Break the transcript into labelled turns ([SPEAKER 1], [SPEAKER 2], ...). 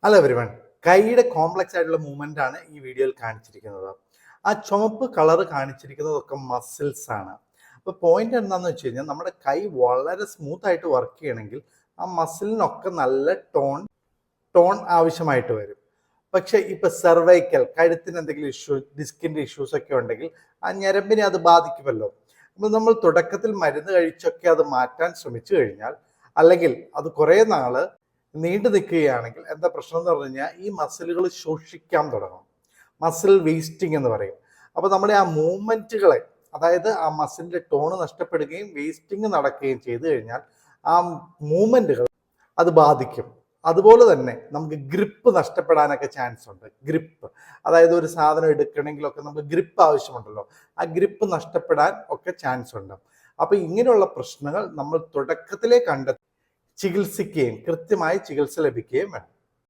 [SPEAKER 1] Hello everyone, കൈയുടെ complex ആയിട്ടുള്ള movement ആണ് ഈ വീഡിയോയിൽ കാണിച്ചിരിക്കുന്നത്. ആ ചുവപ്പ് കളർ കാണിച്ചിരിക്കുന്നതൊക്കെ മസിൽസ് ആണ്. അപ്പോൾ പോയിന്റ് എന്താണെന്ന് വെച്ച് കഴിഞ്ഞാൽ നമ്മുടെ കൈ വളരെ സ്മൂത്ത് ആയിട്ട് വർക്ക് ചെയ്യണമെങ്കിൽ ആ മസിലിനൊക്കെ നല്ല ടോൺ ആവശ്യമായിട്ട് വരും. പക്ഷെ ഇപ്പൊ സെർവൈക്കൽ കഴുത്തിന് എന്തെങ്കിലും ഡിസ്കിന്റെ ഇഷ്യൂസ് ഒക്കെ ഉണ്ടെങ്കിൽ ആ ഞരമ്പിനെ അത് ബാധിക്കുമല്ലോ. അപ്പോൾ നമ്മൾ തുടക്കത്തിൽ മരുന്ന് കഴിച്ചൊക്കെ അത് മാറ്റാൻ ശ്രമിച്ചു കഴിഞ്ഞാൽ, അല്ലെങ്കിൽ അത് കുറേ നാള് നീണ്ടു നിൽക്കുകയാണെങ്കിൽ എന്താ പ്രശ്നം എന്ന് പറഞ്ഞു കഴിഞ്ഞാൽ ഈ മസിലുകൾ ശോഷിക്കാൻ തുടങ്ങും. മസിൽ വേസ്റ്റിംഗ് എന്ന് പറയും. അപ്പോൾ നമ്മുടെ ആ മൂവ്മെന്റുകളെ, അതായത് ആ മസിലിന്റെ ടോണ് നഷ്ടപ്പെടുകയും വേസ്റ്റിംഗ് നടക്കുകയും ചെയ്തു കഴിഞ്ഞാൽ ആ മൂവ്മെന്റുകൾ അത് ബാധിക്കും. അതുപോലെ തന്നെ നമുക്ക് ഗ്രിപ്പ് നഷ്ടപ്പെടാനൊക്കെ ചാൻസ് ഉണ്ട്. ഗ്രിപ്പ്, അതായത് ഒരു സാധനം എടുക്കണമെങ്കിലൊക്കെ നമുക്ക് ഗ്രിപ്പ് ആവശ്യമുണ്ടല്ലോ, ആ ഗ്രിപ്പ് നഷ്ടപ്പെടാൻ ഒക്കെ ചാൻസ് ഉണ്ട്. അപ്പൊ ഇങ്ങനെയുള്ള പ്രശ്നങ്ങൾ നമ്മൾ തുടക്കത്തിലേ കണ്ടെത്തി ചികിത്സിക്കുകയും കൃത്യമായി ചികിത്സ ലഭിക്കുകയും വേണം.